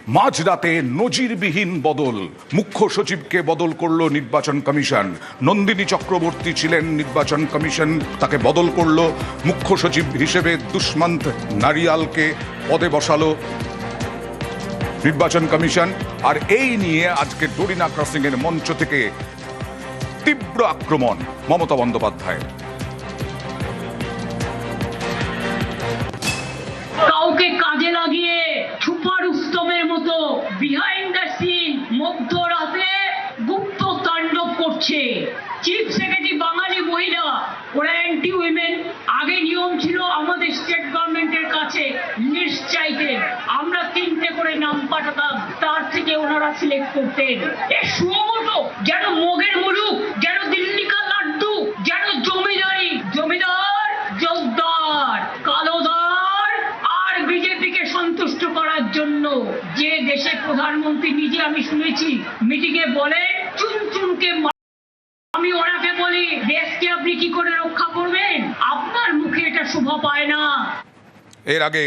মাঝরাতে নজিরবিহীন বদল, মুখ্য সচিবকে বদল করল নির্বাচন কমিশন। নন্দিনী চক্রবর্তী ছিলেন নির্বাচন কমিশন, তাকে বদল করল মুখ্য সচিব হিসেবে দুষ্মন্ত নারিয়ালকে পদে বসালো নির্বাচন কমিশন। আর এই নিয়ে আজকে ডোরিনা ক্রসিং এর মঞ্চ থেকে তীব্র আক্রমণ মমতা বন্দ্যোপাধ্যায়। কাউকে কাজে লাগিয়ে সুপারুস্তমের মতো বিহাইন্ড দ্য সিন মধ্যরাতে গুপ্ত তাণ্ডব করছে। চিফ সেক্রেটারি বাঙালি মহিলা, ওরা অ্যান্টি উইমেন। আগে নিয়ম ছিল আমাদের স্টেট গভর্নমেন্টের কাছে লিস্ট চাইতে, আমরা 3টে করে নাম পাঠাতাম, তার থেকে ওনারা সিলেক্ট করতেন। এ সুমোটো যেন মগের মুলুক, যেন দিল্লি কা লাড্ডু, যেন জমিদার জোরদার কালোদার আর বিজেপিকে সন্তুষ্ট করার জন্য যে দেশের প্রধানমন্ত্রী নিজে, আমি শুনেছি মিটিংয়ে বলে চুনচুনকে, আমি ওনাকে বলি দেশকে আপনি কি করে রক্ষা করবেন? আপনার মুখে এটা শোভা পায় না। এর আগে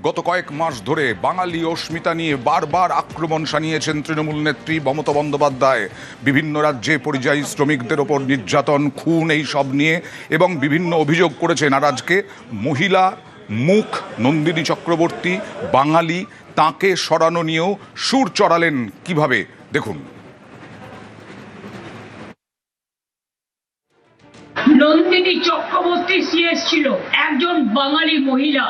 গত কয়েক মাস ধরে বাঙালি অস্মিতা নিয়ে বারবার আক্রমণ শানিয়েছেন তৃণমূল নেত্রী মমতা বন্দ্যোপাধ্যায়। বিভিন্ন রাজ্যে পরিযায়ী শ্রমিকদের ওপর নির্যাতন, খুন, এই সব নিয়ে, এবং বিভিন্ন অভিযোগ করেছেন। আর আজকে মহিলা মুখ নন্দিনী চক্রবর্তী বাঙালি, তাকে সরানো নিয়েও সুর চড়ালেন কিভাবে দেখুন। নন্দিনী চক্রবর্তী সিএস ছিল একজন বাঙালি মহিলা।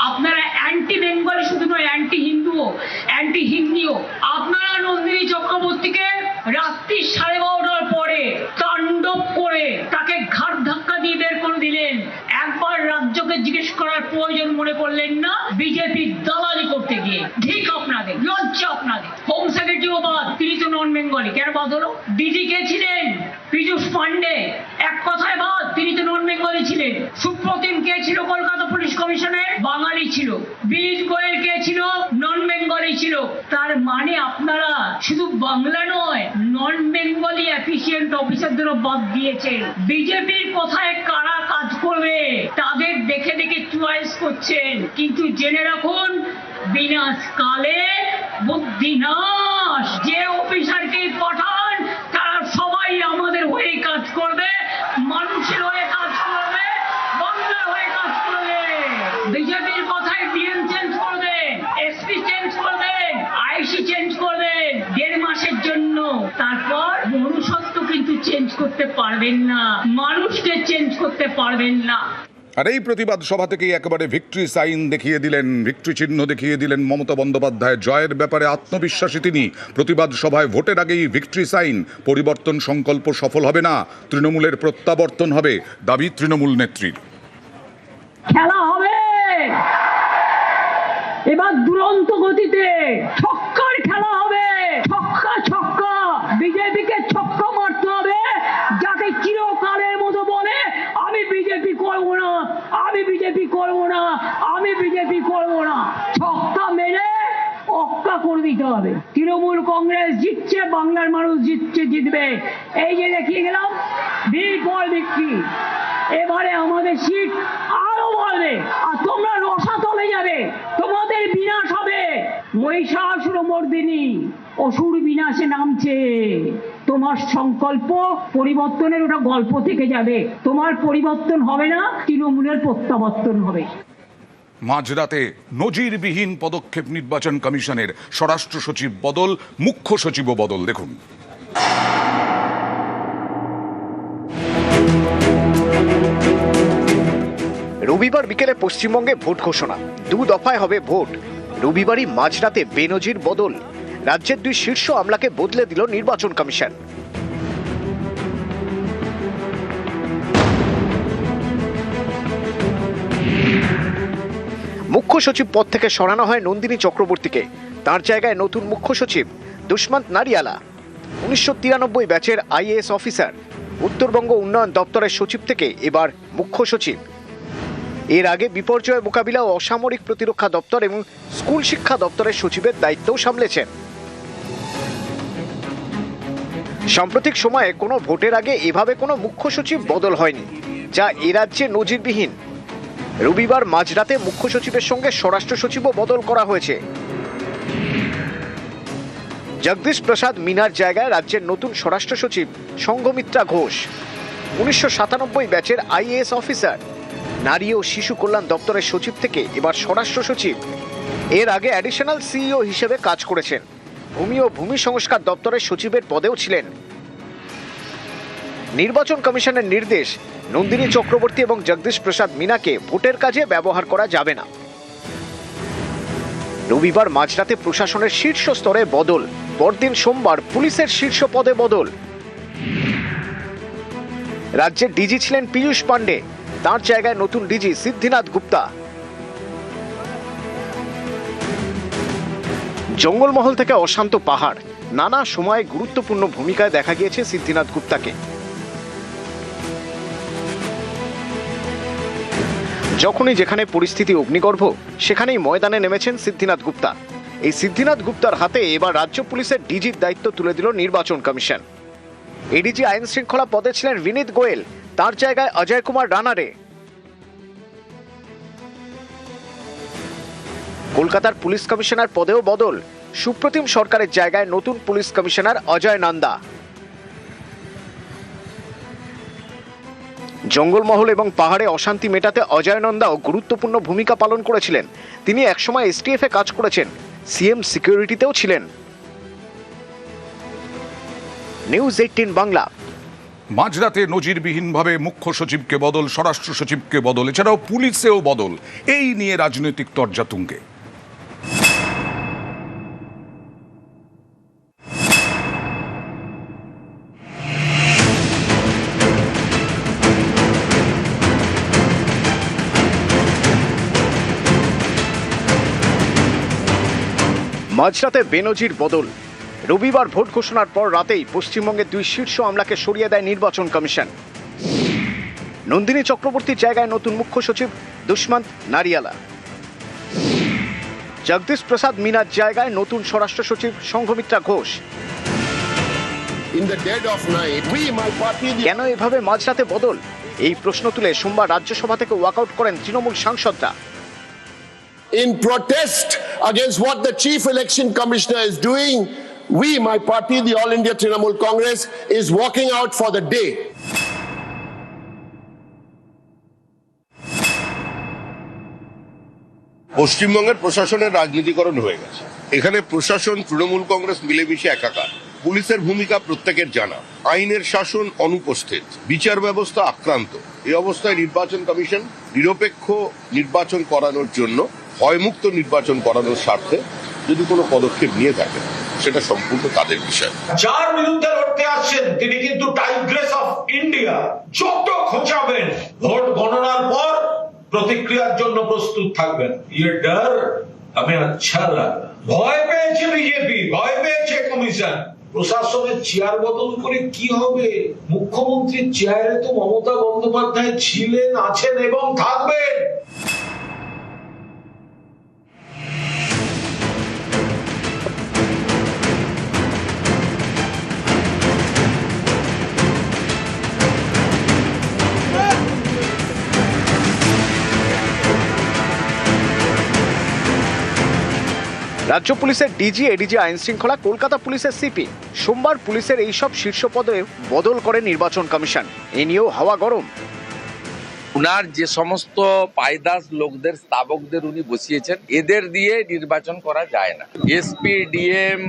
আপনারা অ্যান্টি বেঙ্গলি শুধু নয়, অ্যান্টি হিন্দুও, অ্যান্টি হিন্দিও। আপনারা নন্দিনী চক্রবর্তীকে রাত্রি 12:30টার পরে তাণ্ডব করে তাকে ঘাড় ধাক্কা দিয়ে বের করে দিলেন। একবার রাজ্যকে জিজ্ঞেস করার প্রয়োজন মনে করলেন না বিজেপি দালালি করতে গিয়ে? ঠিক আপনাদের, লজ্জা আপনাদের। হোম সেক্রেটারিও বাদ, তিনি তো নন বেঙ্গলি, কেন বাদ হলো? ডিজি কে ছিলেন? পীযূষ পান্ডে, এক কথায় বাদ, তিনি তো নন বেঙ্গলি ছিলেন। সুপ্রতিম কে ছিল কলকাতা পুলিশ কমিশনের? বাঙালি ছিল। বিনীত গোয়েল কে ছিল? নন বেঙ্গলি ছিল। তার মানে আপনারা শুধু বাংলা নয়, নন বেঙ্গলি এফিসিয়েন্ট অফিসারদেরও বাদ দিয়েছেন। বিজেপির কথায় কারা কাজ করবে তাদের দেখে দেখে চয়েস করছেন, কিন্তু জেনে রাখুন বিনাশ কালে বুদ্ধি নাশ। যে অফিসারকে পাঠান তারা সবাই আমাদের হয়ে কাজ করবে, মানুষের হয়ে কাজ করবে, বাংলার হয়ে কাজ করবে। বিজেপির কথায় ডিএম চেঞ্জ করবেন, এসপি চেঞ্জ করবেন, আইসি চেঞ্জ করবেন 1.5 মাসের জন্য, তারপর মনুষ্যত্ব কিন্তু চেঞ্জ করতে পারবেন না, মানুষকে চেঞ্জ করতে পারবেন না। আর এই প্রতিবাদ সভা থেকেই একেবারে ভিক্টরি সাইন দেখিয়ে দিলেন, ভিক্টরি চিহ্ন দেখিয়ে দিলেন মমতা বন্দ্যোপাধ্যায়। জয়ের ব্যাপারে আত্মবিশ্বাসী তিনি। প্রতিবাদ সভায় ভোটের আগেই ভিক্টরি সাইন। পরিবর্তন সংকল্প সফল হবে না, তৃণমূলের প্রত্যাবর্তন হবে, দাবি তৃণমূল নেত্রীর। খেলা হবে এবার দুরন্ত গতিতে, ছক্কার খেলা হবে, ছক্কা ছক্কা। বিজেপিকে ছক্কা মারতে হবে, যাতে চিরকালের মতো বলে আমি বিজেপি করবো না, আমি বিজেপি করবো না, আমি বিজেপি করবো না। ছক্কা মেরে অক্কা করে দিতে হবে। তৃণমূল কংগ্রেস জিতছে, বাংলার মানুষ জিতবে। এই যে দেখিয়ে গেলাম বিপুল বিক্রি। এবারে আমাদের সিট আরো বাড়বে, আর তোমরা রসাতলে যাবে, তোমাদের বিনাশ হবে। মহিষাসুরমর্দিনী অসুর বিনাশে নামছে। তোমার সংকল্প পরিবর্তনের ওটা গল্প থেকে যাবে, তোমার পরিবর্তন হবে না, তৃণমূলের প্রত্যাবর্তন হবে। মাঝরাতে নজিরবিহীন পদক্ষেপ নির্বাচন কমিশনের। স্বরাষ্ট্র সচিব বদল, মুখ্য সচিবও বদল, দেখুন। রবিবার বিকেলে পশ্চিমবঙ্গে ভোট ঘোষণা, 2 দফায় হবে ভোট। রবিবারই মাঝরাতে বেনজির বদল। রাজ্যের 2 শীর্ষ আমলাকে বদলে দিল নির্বাচন কমিশন। মুখ্য সচিব পদ থেকে সরানো হয় নন্দিনী চক্রবর্তীকে। তার জায়গায় নতুন মুখ্য সচিব দুষ্মন্ত নারিয়ালা, 1993 ব্যাচের আইএএস অফিসার। উত্তরবঙ্গ উন্নয়ন দপ্তরের সচিব থেকে এবার মুখ্য সচিব। এর আগে বিপর্যয় মোকাবিলা ও অসামরিক প্রতিরক্ষা দপ্তর এবং স্কুল শিক্ষা দপ্তরের সচিবের দায়িত্বও সামলেছেন। সাম্প্রতিক সময়ে কোনো ভোটের আগে এভাবে কোনো মুখ্য সচিব বদল হয়নি, যা এ রাজ্যে নজিরবিহীন। রবিবার মাঝরাতে মুখ্য সচিবের সঙ্গে স্বরাষ্ট্র সচিবও বদল করা হয়েছে। জগদীশ প্রসাদ মিনার জায়গায় রাজ্যের নতুন স্বরাষ্ট্র সচিব সংঘমিত্রা ঘোষ। 1997 ব্যাচের আইএএস অফিসার, নারী ও শিশু কল্যাণ দপ্তরের সচিব থেকে এবার স্বরাষ্ট্র সচিব। এর আগে অ্যাডিশনাল সিইও হিসেবে কাজ করেছেন। ভূমি ও ভূমি সংস্কার দপ্তরের সচিবের পদেও ছিলেন। নির্বাচন কমিশনের নির্দেশ, নন্দিনী চক্রবর্তী এবং জগদীশ প্রসাদ মিনাকে ভোটের কাজে ব্যবহার করা যাবে না। রবিবার মাঝরাতে প্রশাসনের শীর্ষ স্তরে বদল, পরদিন সোমবার পুলিশের শীর্ষ পদে বদল। রাজ্যের ডিজি ছিলেন পীযূষ পান্ডে, তার জায়গায় নতুন ডিজি সিদ্ধিনাথ গুপ্তা। জঙ্গলমহল থেকে অশান্ত পাহাড়, নানা সময়ে গুরুত্বপূর্ণ ভূমিকায় দেখা গিয়েছে সিদ্ধিনাথ গুপ্তাকে। যখনই যেখানে পরিস্থিতি অগ্নিগর্ভ, সেখানেই ময়দানে নেমেছেন সিদ্ধিনাথ গুপ্তা। এই সিদ্ধিনাথ গুপ্তার হাতে এবার রাজ্য পুলিশের ডিজির দায়িত্ব তুলে দিল নির্বাচন কমিশন। এডিজি আইন শৃঙ্খলা পদে ছিলেন বিনীত গোয়েল, তার জায়গায় অজয় কুমার রানারে। কলকাতার পুলিশ কমিশনার পদেও বদল, সুপ্রতিম সরকারের জায়গায় নতুন পুলিশ কমিশনার অজয় নন্দা। জঙ্গলমহল এবং পাহাড়ে অশান্তি মেটাতে অজয় নন্দাও গুরুত্বপূর্ণ ভূমিকা পালন করেছিলেন। তিনি একসময় এসটিএফ এ কাজ করেছেন, সিএম সিকিউরিটিতেও ছিলেন। নিউজ 18 বাংলা। মাঝরাতে নজিরবিহীনভাবে মুখ্য সচিবকে বদল, স্বরাষ্ট্র সচিবকে বদল, এছাড়াও পুলিশেও বদল, এই নিয়ে রাজনৈতিক তরজা তুঙ্গে। মাঝরাতে বেনজির বদল। রবিবার ভোট ঘোষণার পর রাতেই পশ্চিমবঙ্গের দুই শীর্ষ আমলাকে সরিয়ে দেয় নির্বাচন কমিশন। নন্দিনী চক্রবর্তীর জায়গায় নতুন মুখ্য সচিব দুষ্মন্ত নারিয়ালা। জগদীশ প্রসাদ মিনার জায়গায় নতুন স্বরাষ্ট্র সচিব সংঘমিত্রা ঘোষ। কেন এভাবে মাঝরাতে বদল? এই প্রশ্ন তুলে সোমবার রাজ্যসভা থেকে ওয়াকআউট করেন Trinamool সাংসদরা। In protest against what the Chief Election Commissioner is doing, we, my party, the All India Trinamool Congress, is walking out for the day. পশ্চিমবঙ্গের প্রশাসনের রাজনীতিকরণ হয়ে গেছে। এখানে প্রশাসন তৃণমূল কংগ্রেস মিলেমিশে একাকার। পুলিশের ভূমিকা প্রত্যেকের জানা, আইনের শাসন অনুপস্থিত, বিচার ব্যবস্থা আক্রান্ত। এই অবস্থায় নির্বাচন কমিশন নিরপেক্ষ নির্বাচন করানোর জন্য, ভয়মুক্ত নির্বাচন করানোর স্বার্থে যদি কোনো পদক্ষেপ নিয়ে থাকে, সেটা সম্পূর্ণ তাদের বিষয়। যার বিরুদ্ধে লড়তে আসছেন তিনি কিন্তু টাইগ্রেস অফ ইন্ডিয়া। যত খোঁচাবেন, ভোট গণনার পর প্রতিক্রিয়ার জন্য প্রস্তুত থাকবেন। ये डर हमें अच्छा लगा। ভয় পেয়েছে বিজেপি, ভয় পেয়েছে কমিশন। প্রশাসনের চেয়ার বদল করে কি হবে? মুখ্যমন্ত্রীর চেয়ারে তো মমতা বন্দ্যোপাধ্যায় ছিলেন, আছেন এবং থাকবেন। রাজ্য পুলিশের ডিজি, এডিজি আইন শৃঙ্খলা, কলকাতা পুলিশের সিপি। সোমবার পুলিশের এইসব শীর্ষ পদে বদল করে নির্বাচন কমিশন। এ নিয়েও হাওয়া গরম। উনার যে সমস্ত পায়দাস লোকদের, স্থাবকদের উনি বসিয়েছেন, এদের দিয়ে নির্বাচন করা যায় না। এসপি, ডিএম,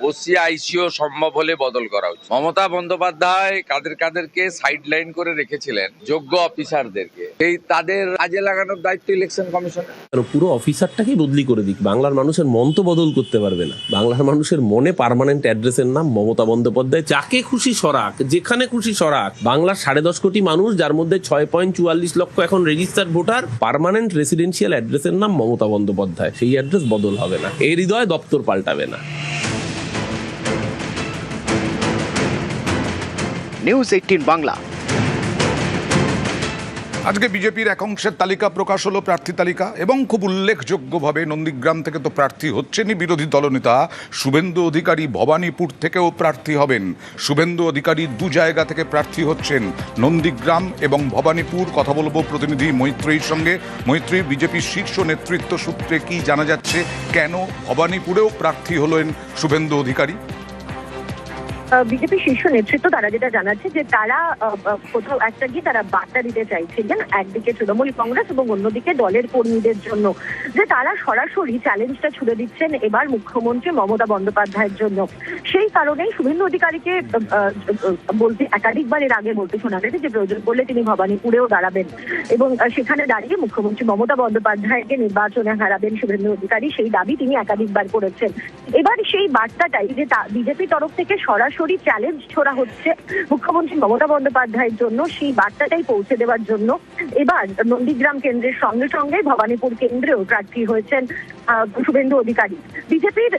ওসি, আইসিও সম্ভব হলে বদল করা উচিত। মমতা বন্দ্যোপাধ্যায় কাদেরকে সাইড লাইন করে রেখেছিলেন, যোগ্য অফিসারদেরকে, এই তাদের কাজে লাগানোর দায়িত্ব ইলেকশন কমিশন। পুরো অফিসারটাকেই বদলি করে দিক। বাংলার মানুষের মন তো বদল করতে পারবে না। বাংলার মানুষের মনে পার্মানেন্ট অ্যাড্রেসের নাম মমতা বন্দ্যোপাধ্যায়। যাকে খুশি সরাক, যেখানে খুশি সরাক। বাংলার 10.5 কোটি মানুষ, যার মধ্যে 6.44 লক্ষ এখন রেজিস্টার্ড ভোটার, পার্মানেন্ট রেসিডেন্সিয়াল অ্যাড্রেসের নাম মমতা বন্দ্যোপাধ্যায়। সেই অ্যাড্রেস বদল হবে না। এই হৃদয় দপ্তর পাল্টাবে না। নিউজ 18 বাংলা। আজকে বিজেপির এক অংশের তালিকা প্রকাশ হলো, প্রার্থী তালিকা, এবং খুব উল্লেখযোগ্যভাবে নন্দীগ্রাম থেকে তো প্রার্থী হচ্ছেনই বিরোধী দলনেতা শুভেন্দু অধিকারী, ভবানীপুর থেকেও প্রার্থী হবেন। শুভেন্দু অধিকারী দু জায়গা থেকে প্রার্থী হচ্ছেন, নন্দীগ্রাম এবং ভবানীপুর। কথা বলবো প্রতিনিধি মৈত্রীর সঙ্গে। মৈত্রী, বিজেপির শীর্ষ নেতৃত্ব সূত্রে কি জানা যাচ্ছে, কেন ভবানীপুরেও প্রার্থী হলেন শুভেন্দু অধিকারী? বিজেপি শীর্ষ নেতৃত্ব তারা যেটা জানাচ্ছে যে তারা কোথাও একটা গিয়ে তারা বার্তা দিতে চাইছিলেন, একদিকে তৃণমূল কংগ্রেস এবং অন্যদিকে দলের কর্মীদের জন্য, যে তারা সরাসরি চ্যালেঞ্জটা ছুড়ে দিচ্ছেন এবার মুখ্যমন্ত্রী মমতা বন্দ্যোপাধ্যায়ের জন্য। সেই কারণেই শুভেন্দু অধিকারীকে বলতে একাধিকবার এর আগে বলতে শোনা গেছে যে প্রয়োজন করলে তিনি ভবানীপুরেও দাঁড়াবেন এবং সেখানে দাঁড়িয়ে মুখ্যমন্ত্রী মমতা বন্দ্যোপাধ্যায়কে নির্বাচনে হারাবেন শুভেন্দু অধিকারী, সেই দাবি তিনি একাধিকবার করেছেন। এবার সেই বার্তাটাই যে বিজেপি তরফ থেকে সরাসরি চ্যালেঞ্জ ছোড়া হচ্ছে মুখ্যমন্ত্রী মমতা বন্দ্যোপাধ্যায়ের জন্য, সেই বার্তাটাই পৌঁছে দেওয়ার জন্য এবার নন্দীগ্রাম কেন্দ্রের সঙ্গে সঙ্গে ভবানীপুর কেন্দ্রেও প্রার্থী হয়েছেন শুভেন্দু অধিকারী। বিজেপির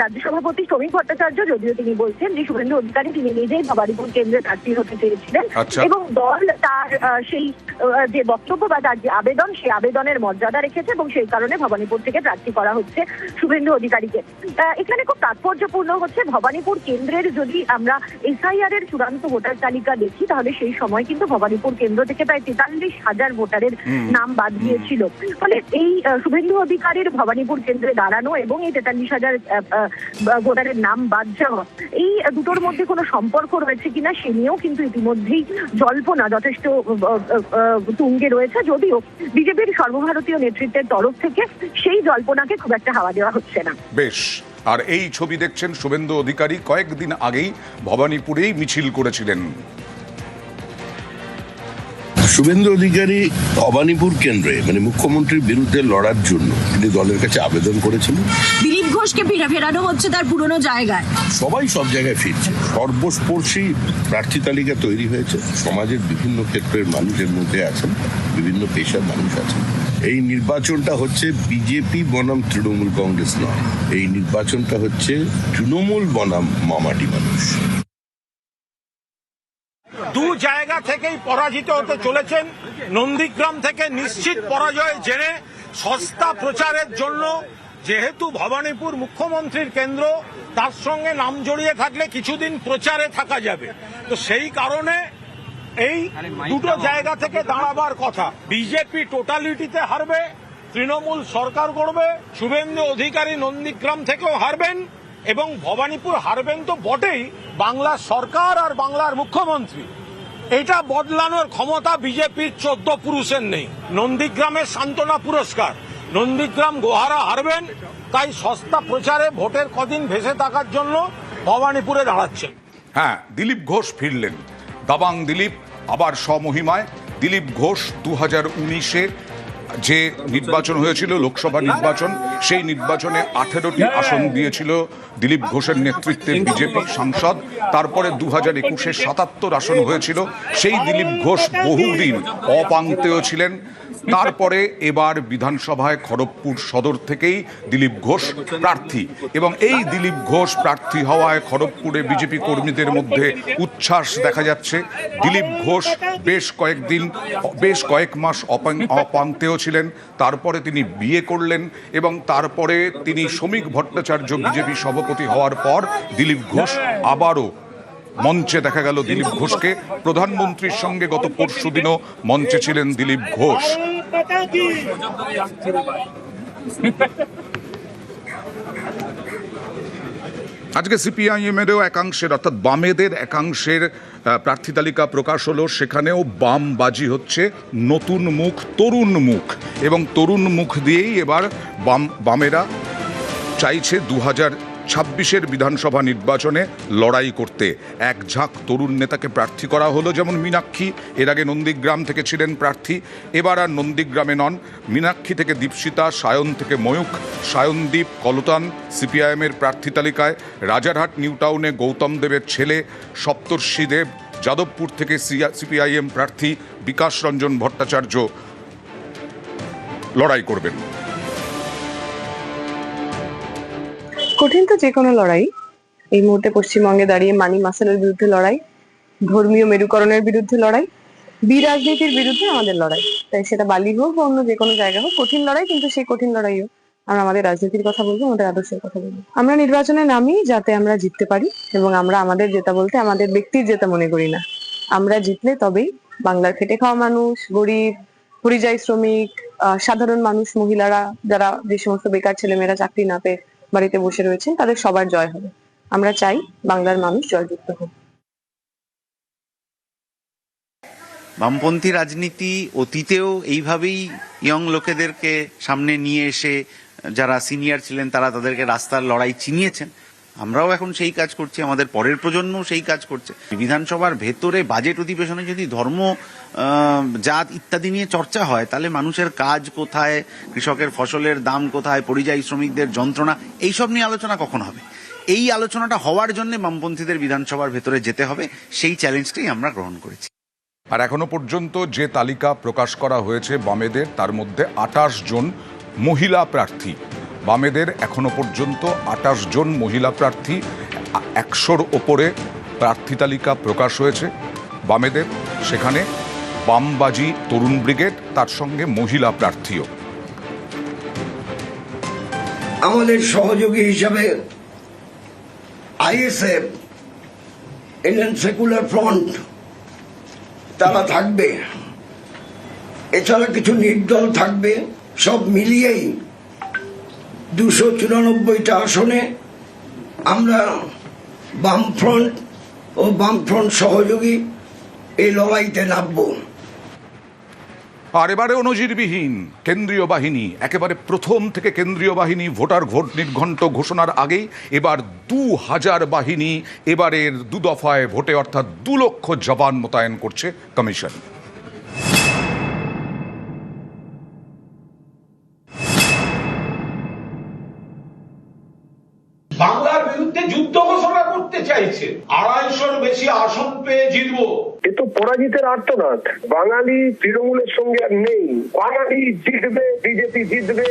রাজ্য সভাপতি শ্রমিক ভট্টাচার্য যদিও তিনি বলছেন যে শুভেন্দু অধিকারী তিনি নিজেই ভবানীপুর কেন্দ্রে প্রার্থী হতে চেয়েছিলেন এবং দল তার সেই যে বক্তব্য বা তার যে আবেদন, সেই আবেদনের মর্যাদা রেখেছে এবং সেই কারণে ভবানীপুর থেকে প্রার্থী করা হচ্ছে শুভেন্দু অধিকারীকে। এখানে খুব তাৎপর্যপূর্ণ হচ্ছে ভবানীপুর কেন্দ্রের যদি আমরা এসআইআর এর চূড়ান্ত ভোটার তালিকা দেখি তাহলে সেই সময় কিন্তু ভবানীপুর কেন্দ্র থেকে প্রায় 43,000 ভোটারের নাম বাদ গিয়েছিল। ফলে এই শুভেন্দু অধিকারীর ভবানীপুর কেন্দ্রে দাঁড়ানো এবং এই 43,000 ভোটারের নাম বাদ যাওয়া, এই দুটোর মধ্যে কোনো সম্পর্ক রয়েছে কিনা সে নিয়েও কিন্তু ইতিমধ্যেই জল্পনা যথেষ্ট তুঙ্গে রয়েছে, যদিও বিজেপির সর্বভারতীয় নেতৃত্বের তরফ থেকে সেই জল্পনাকে খুব একটা হাওয়া দেওয়া হচ্ছে না। বেশ, আর এই ছবি দেখছেন শুভেন্দু অধিকারী কয়েকদিন আগেই ভবানীপুরেই মিছিল করেছিলেন। শুভেন্দু অধিকারী ভবানীপুর কেন্দ্রে মানে মুখ্যমন্ত্রীর বিরুদ্ধে লড়ার জন্য তিনি দলের কাছে আবেদন করেছিলেন। দিলীপ ঘোষকে ফেরানো হচ্ছে তার পুরনো জায়গায়, সবাই সব জায়গায় ফিরছে, সর্বস্পর্শী প্রার্থী তালিকা তৈরি হয়েছে। সমাজের বিভিন্ন ক্ষেত্রের মানুষের মধ্যে আছেন, বিভিন্ন পেশার মানুষ আছেন। এই নির্বাচনটা হচ্ছে বিজেপি বনাম তৃণমূল কংগ্রেস নয়, এই নির্বাচনটা হচ্ছে তৃণমূল বনাম মামাটি মানুষ। দু জায়গা থেকেই পরাজিত হতে চলেছেন। নন্দীগ্রাম থেকে নিশ্চিত পরাজয় জেনে সস্তা প্রচারের জন্য, যেহেতু ভবানীপুর মুখ্যমন্ত্রীর কেন্দ্র, তার সঙ্গে নাম জড়িয়ে থাকলে কিছুদিন প্রচারে থাকা যাবে, তো সেই কারণে এই দুটো জায়গা থেকে দাঁড়াবার কথা। বিজেপি টোটালিটিতে হারবে, তৃণমূল সরকার গড়বে, শুভেন্দু অধিকারী নন্দীগ্রাম থেকেও হারবেন এবং ভবানীপুর হারবেন তো বটেই, বাংলার সরকার আর বাংলার মুখ্যমন্ত্রী এটা বদলানোর ক্ষমতা বিজেপির 14 পুরুষের নেই। নন্দীগ্রামের সান্ত্বনা পুরস্কার, নন্দীগ্রাম গোহারা হারবেন, তাই সস্তা প্রচারে ভোটের কদিন ভেসে থাকার জন্য ভবানীপুরে দাঁড়াচ্ছেন। হ্যাঁ, দিলীপ ঘোষ ফিরলেন। দাবাং দিলীপ আবার স্বমহিমায়। দিলীপ ঘোষ 2019-এ যে নির্বাচন হয়েছিল, লোকসভা নির্বাচন, সেই নির্বাচনে 18টি আসন দিয়েছিল দিলীপ ঘোষের নেতৃত্বে বিজেপি সাংসদ। তারপরে 2021-এ 77 আসন হয়েছিল। সেই দিলীপ ঘোষ বহুদিন অপাঙ্ক্তেয় ছিলেন। তারপরে এবার বিধানসভায় খড়গপুর সদর থেকেই দিলীপ ঘোষ প্রার্থী, এবং এই দিলীপ ঘোষ প্রার্থী হওয়ায় খড়গপুরে বিজেপি কর্মীদের মধ্যে উচ্ছ্বাস দেখা যাচ্ছে। দিলীপ ঘোষ বেশ কয়েক মাস অপাঙ্ক্তেয় ছিলেন, তারপরে তিনি বিয়ে করলেন এবং তারপরে তিনি শ্রমিক ভট্টাচার্য বিজেপি সভাপতি হওয়ার পর দিলীপ ঘোষ আবারও মঞ্চে দেখা গেল দিলীপ ঘোষকে। প্রধানমন্ত্রীর সঙ্গে গত পরশুদিনও মঞ্চে ছিলেন দিলীপ ঘোষ। আজকে সিপিআইএমেরও একাংশের, অর্থাৎ বামেদের একাংশের প্রার্থী তালিকা প্রকাশ হলো। সেখানেও বামবাজি হচ্ছে, নতুন মুখ, তরুণ মুখ, এবং তরুণ মুখ দিয়েই এবার বামেরা চাইছে 2026-এর বিধানসভা নির্বাচনে লড়াই করতে। এক ঝাঁক তরুণ নেতাকে প্রার্থী করা হলো, যেমন মীনাক্ষী এর আগে নন্দীগ্রাম থেকে ছিলেন প্রার্থী, এবার আর নন্দীগ্রামে নন। মীনাক্ষী থেকে দীপশিতা, সায়ন থেকে ময়ূখ, সায়নদীপ কলতান সিপিআইএমের প্রার্থী তালিকায়। রাজারহাট নিউ টাউনে গৌতম দেবের ছেলে সপ্তর্ষি দেব, যাদবপুর থেকে সিপিআইএম প্রার্থী বিকাশ রঞ্জন ভট্টাচার্য লড়াই করবেন। কঠিন তো যে কোনো লড়াই। এই মুহূর্তে পশ্চিমবঙ্গে দাঁড়িয়ে মানি মাসেলের বিরুদ্ধে লড়াই, ধর্মীয় মেরুকরণের বিরুদ্ধে লড়াই, বিরাজনীতির বিরুদ্ধে আমাদের লড়াই, তাই সেটা বালি হোক বা অন্য যে কোনো জায়গা হোক, কঠিন লড়াই, কিন্তু সেই কঠিন লড়াইও আমরা আমাদের রাজনীতির কথা বলবো, আমাদের আদর্শের কথা বলবো। আমরা নির্বাচনে নামি যাতে আমরা জিততে পারি, এবং আমরা আমাদের জেতা বলতে আমাদের ব্যক্তির জেতা মনে করি না। আমরা জিতলে তবেই বাংলার খেটে খাওয়া মানুষ, গরিব, পরিযায়ী শ্রমিক, সাধারণ মানুষ, মহিলারা, যারা যে সমস্ত বেকার ছেলেমেয়েরা চাকরি না পেয়ে বাড়িতে বসে রয়েছেন, তাদের সবার জয় হবে। আমরা চাই বাংলার মানুষ জয়যুক্ত হোক। বামপন্থী রাজনীতি অতীতেও এইভাবেই ইয়ং লোকেদেরকে সামনে নিয়ে এসে যারা সিনিয়র ছিলেন তারা তাদেরকে রাস্তার লড়াই চিনিয়েছেন। আমরাও এখন সেই কাজ করছি, আমাদের পরের প্রজন্মও সেই কাজ করছে। বিধানসভার ভেতরে বাজেট অধিবেশনে যদি ধর্ম, জাত ইত্যাদি নিয়ে চর্চা হয়, তাহলে মানুষের কাজ কোথায়, কৃষকের ফসলের দাম কোথায়, পরিযায়ী শ্রমিকদের যন্ত্রণা, এইসব নিয়ে আলোচনা কখন হবে? এই আলোচনাটা হওয়ার জন্য বামপন্থীদের বিধানসভার ভেতরে যেতে হবে, সেই চ্যালেঞ্জটাই আমরা গ্রহণ করেছি। আর এখনো পর্যন্ত যে তালিকা প্রকাশ করা হয়েছে বামেদের, তার মধ্যে 28 জন মহিলা প্রার্থী। বামেদের এখনো পর্যন্ত 28 জন মহিলা প্রার্থী, 100-র ওপরে প্রার্থী তালিকা প্রকাশ হয়েছে বামেদের। সেখানে বামবাজি তরুণ ব্রিগেড, তার সঙ্গে মহিলা প্রার্থীও। আমাদের সহযোগী হিসাবে আইএসএফ, ইন্ডিয়ান সেকুলার ফ্রন্ট, তারা থাকবে। এছাড়া কিছু নির্দল থাকবে। সব মিলিয়েই 294টা আসনে আমরা বামফ্রন্ট ও বামফ্রন্ট সহযোগী এই লড়াইতে নামবো। আর এবারেও নজিরবিহীন কেন্দ্রীয় বাহিনী, একেবারে প্রথম থেকে কেন্দ্রীয় বাহিনী ভোটার ভোট নির্ঘণ্ট ঘোষণার আগেই এবার 2000 বাহিনী এবারের 2 দফায় ভোটে, অর্থাৎ 2 লক্ষ জওয়ান মোতায়েন করছে কমিশন। বাংলার বিরুদ্ধে যুদ্ধ ঘোষণা করতে চাইছে, 250-র বেশি আসন পেয়ে জিতবো। এ তো পরাজিতের আর্তনাদ। বাঙালি তৃণমূলের সঙ্গে আর নেই। বাঙালি জিতবে, বিজেপি জিতবে।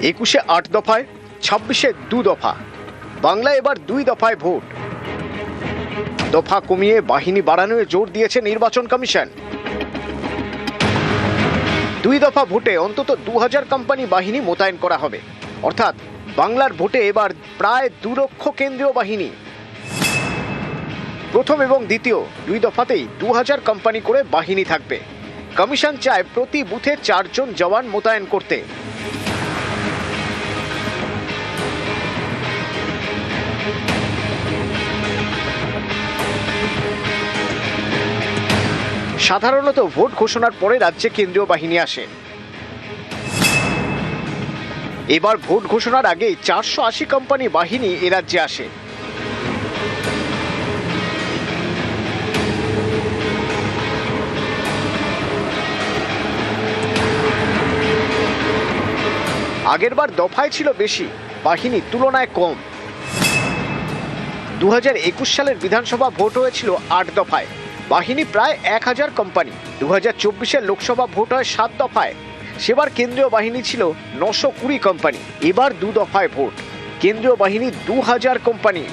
একুশে 8 দফায়, 26-এ 2 দফা। বাংলায় এবার 2 দফায় ভোট। দফা কমিয়ে বাহিনী বাড়ানোয় জোর দিয়েছে নির্বাচন কমিশন। 2 দফা ভোটে অন্তত 2000 কোম্পানি বাহিনী মোতায়েন করা হবে, অর্থাৎ বাংলার ভোটে এবার প্রায় 2 লক্ষ কেন্দ্রীয় বাহিনী। প্রথম এবং দ্বিতীয় 2 দফাতেই 2000 কোম্পানি করে বাহিনী থাকবে। কমিশন চায় প্রতি বুথে 4 জন জওয়ান মোতায়েন করতে। সাধারণত ভোট ঘোষণার পরে রাজ্যে কেন্দ্রীয় বাহিনী আসে। এবার ভোট ঘোষণার আগে 480 কোম্পানি বাহিনী এ রাজ্যে আসে। আগেরবার দফায় ছিল বেশি, বাহিনী তুলনায় কম। 2021 সালের বিধানসভা ভোট হয়েছিল 8 দফায়, বাহিনী প্রায় 1000 কোম্পানি। 2024-এর লোকসভা ভোট হয় 7 দফায়, সেবার কেন্দ্রীয় বাহিনী ছিল 920 কোম্পানি। এবার 2 দফায় ভোট, কেন্দ্রীয় বাহিনী 2000 কোম্পানি।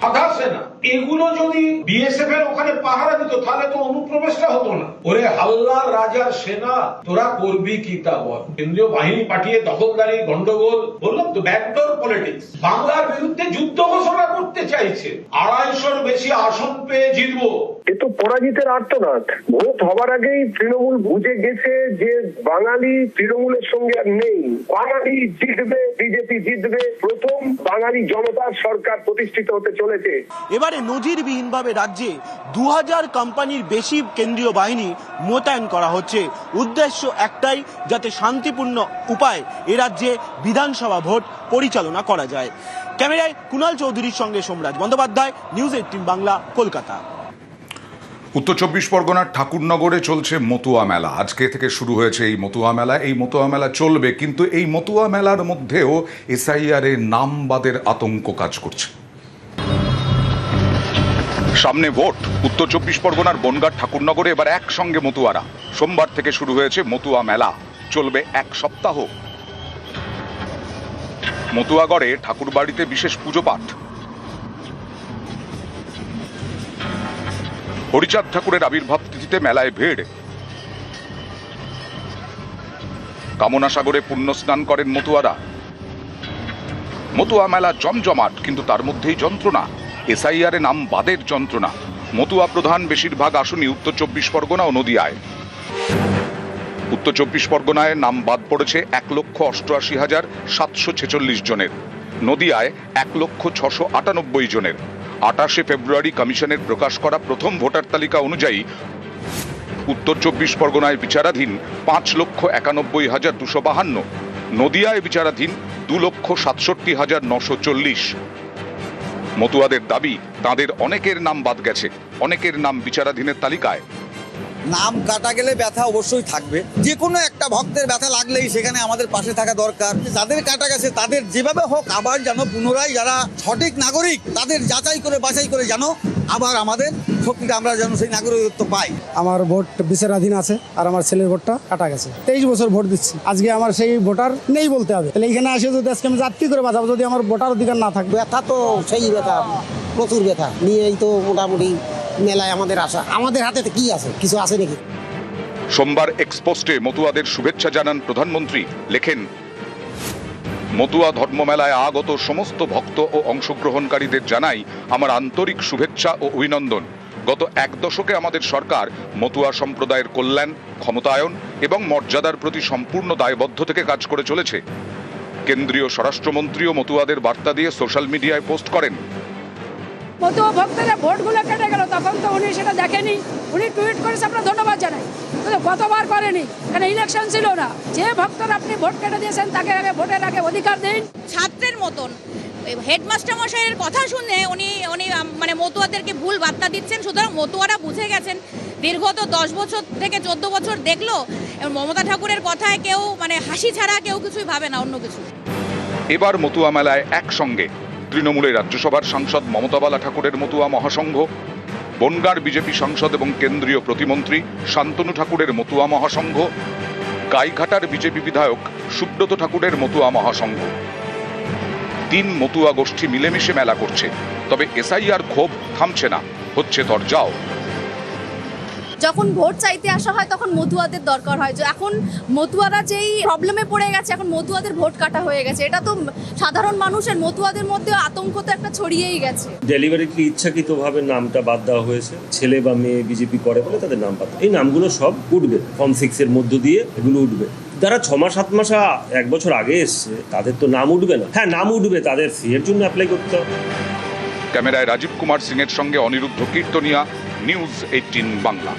আধা সেনা এগুলো যদি বিএসএফ এর ওখানে পাহারা দিত, তাহলে তো অনুপ্রবেশটা হতো না। ওরে হাল্লার রাজার সেনা, তোরা করবি কি তা বল। কেন্দ্রীয় বাহিনী পাঠিয়ে দখলদারি, গন্ডগোল, বললাম তো ব্যাকডোর পলিটিক্স। বাংলার বিরুদ্ধে যুদ্ধ ঘোষণা করতে চাইছে, 250-র বেশি আসন পেয়ে জিতবো। এ তো পরাজিতের আর্তনাদ। ভোট হবার আগেই তৃণমূল বুঝে গেছে যে বাঙালি তৃণমূলের সঙ্গে আর নেই। বাঙালি জিতবে, বিজেপি জিতবে। প্রথম বাঙালি জনতার সরকার প্রতিষ্ঠিত হতে চলেছে। এবারে নজিরবিহীনভাবে রাজ্যে 2000 কোম্পানির বেশি কেন্দ্রীয় বাহিনী মোতায়েন করা হচ্ছে। উদ্দেশ্য একটাই, যাতে শান্তিপূর্ণ উপায়ে এ রাজ্যে বিধানসভা ভোট পরিচালনা করা যায়। ক্যামেরায় কুণাল চৌধুরীর সঙ্গে সোমরাজ বন্দ্যোপাধ্যায়, নিউজ 18 বাংলা, কলকাতা। উত্তর 24 পরগনার ঠাকুরনগরে চলছে মতুয়া মেলা। আজকে থেকে শুরু হয়েছে এই মতুয়া মেলা। এই মতুয়া মেলা চলবে, কিন্তু এই মতুয়া মেলার মধ্যেও এসআইআর এর নামবাদের আতঙ্ক কাজ করছে। সামনে ভোট। উত্তর 24 পরগনার বনগাঁ ঠাকুরনগরে এবার একসঙ্গে মতুয়ারা। সোমবার থেকে শুরু হয়েছে মতুয়া মেলা, চলবে 1 সপ্তাহ। মতুয়াগড়ে ঠাকুরবাড়িতে বিশেষ পুজো পাঠ। হরিচাঁদ ঠাকুরের আবির্ভাব তিথিতে মেলায় ভিড়। কামনা সাগরে পুণ্য স্নান করেন মতুয়ারা। মতুয়া মেলা জমজমাট, কিন্তু তার মধ্যেই যন্ত্রণা। এসআইআর এ নাম বাদের যন্ত্রণা। মতুয়া প্রধান বেশিরভাগ আসনই উত্তর 24 পরগনা ও নদিয়ায়। উত্তর 24 পরগনায় নাম বাদ পড়েছে 1,88,746 জনের, নদিয়ায় 1,06,98 জনের। 28 ফেব্রুয়ারি কমিশনের প্রকাশ করা প্রথম ভোটার তালিকা অনুযায়ী উত্তর 24 পরগনায় বিচারাধীন 5,91,252, নদিয়ায় বিচারাধীন 2,67,940। মতুয়াদের দাবি, তাদের অনেকের নাম বাদ গেছে, অনেকের নাম বিচারাধীনের তালিকায়। নাম কাটা গেলে ব্যথা অবশ্যই থাকবে, যে কোনো একটা ভক্তের ব্যথা লাগলেই সেখানে আমাদের পাশে থাকা দরকার। যাদের কাটা গেছে তাদের যেভাবে হোক আবার যেন পুনরায় যারা সঠিক নাগরিক তাদের যাচাই করে বাছাই করে যেন আবার আমাদের শক্তিটা আমরা যেন সেই নাগরিকত্ব পাই। আমার ভোট বিচারাধীন আছে আর আমার ছেলের ভোটটা কাটা গেছে। 23 বছর ভোট দিচ্ছি, আজকে আমার সেই ভোটার নেই বলতে হবে। তাহলে এখানে আসে যদি আজকে আমি যাত্রী করে বাঁচাবো, যদি আমার ভোটার অধিকার না থাকবে। ব্যথা তো সেই ব্যথা, প্রচুর ব্যথা নিয়েই তো মোটামুটি মেলায় আমাদের আসা। আমাদের হাতে কি আছে, কিছু আছে নাকি? সোমবার এক্সপোস্টে মতুয়াদের শুভেচ্ছা জানান প্রধানমন্ত্রী। লেখেন, মতুয়া ধর্মমেলায় আগত সমস্ত ভক্ত ও অংশগ্রহণকারীদের জানাই আমার আন্তরিক শুভেচ্ছা ও অভিনন্দন। গত 1 দশকে আমাদের সরকার মতুয়া সম্প্রদায়ের কল্যাণ, ক্ষমতায়ন এবং মর্যাদার প্রতি সম্পূর্ণ দায়বদ্ধ থেকে কাজ করে চলেছে। কেন্দ্রীয় স্বরাষ্ট্রমন্ত্রীও মতুয়াদের বার্তা দিয়ে সোশ্যাল মিডিয়ায় পোস্ট করেন। মতুয়া ভক্তদের ভোটগুলো কেটে গেল, তখন তো উনি সেটা দেখেনি। উনি টুইট করেছে, আমরা ধন্যবাদ জানাই, কিন্তু গতবার করেনি, কারণ ইলেকশন ছিল না। যে ভক্তরা আপনি ভোট কেটে দিয়েছেন তাকে আগে ভোটের আগে অধিকার দিন। ছাত্রের মতন হেডমাস্টার মশাইয়ের কথা শুনে উনি মানে মতুয়াদেরকে ভুল বার্তা দিচ্ছেন। সুতরাং মতুয়ারা বুঝে গেছেন, দীর্ঘত 10 বছর থেকে 14 বছর দেখলো মমতা ঠাকুরের কথায় কেউ মানে হাসি ছাড়া কেউ কিছুই ভাবে না, অন্য কিছু। এবার মতুয়া মেলায় একসঙ্গে তৃণমূলের রাজ্যসভার সাংসদ মমতা বালা ঠাকুরের মতুয়া মহাসংঘ, বনগাঁর বিজেপি সাংসদ এবং কেন্দ্রীয় প্রতিমন্ত্রী শান্তনু ঠাকুরের মতুয়া মহাসংঘ, গাইঘাটার বিজেপি বিধায়ক সুব্রত ঠাকুরের মতুয়া মহাসংঘ। 3 মতুয়া গোষ্ঠী মিলেমিশে মেলা করছে। তবে এসআইআর ক্ষোভ থামছে না, হচ্ছে তরজাও। যখন ভোট চাইতে আসা হয় তখন মতুয়াদের দরকার হয়। এখন মতুয়ারা যেই প্রবলেমে পড়ে গেছে, এখন মতুয়াদের ভোট কাটা হয়ে গেছে। এটা তো সাধারণ মানুষের, মতুয়াদের মধ্যে আতঙ্ক তো একটা ছড়িয়েই গেছে। ডেলিভারিটলি ইচ্ছাকৃতভাবে নামটা বাদ দেওয়া হয়েছে। ছেলে বা মেয়ে বিজেপি করে বলে তাদের নাম বাদ। এই নামগুলো সব উঠবে, ফর্ম 6 এর মধ্য দিয়ে এগুলো উঠবে। যারা 6 মাস 7 মাস 1 বছর আগে এসছে তাদের তো নাম উঠবে না। হ্যাঁ, নাম উঠবে, তাদের ফি এর জন্য অ্যাপ্লাই করতে হবে। ক্যামেরায় রাজীব কুমার সিং এর সঙ্গে অনিরুদ্ধ কীর্তনিয়া, নিউজ 18 বাংলা।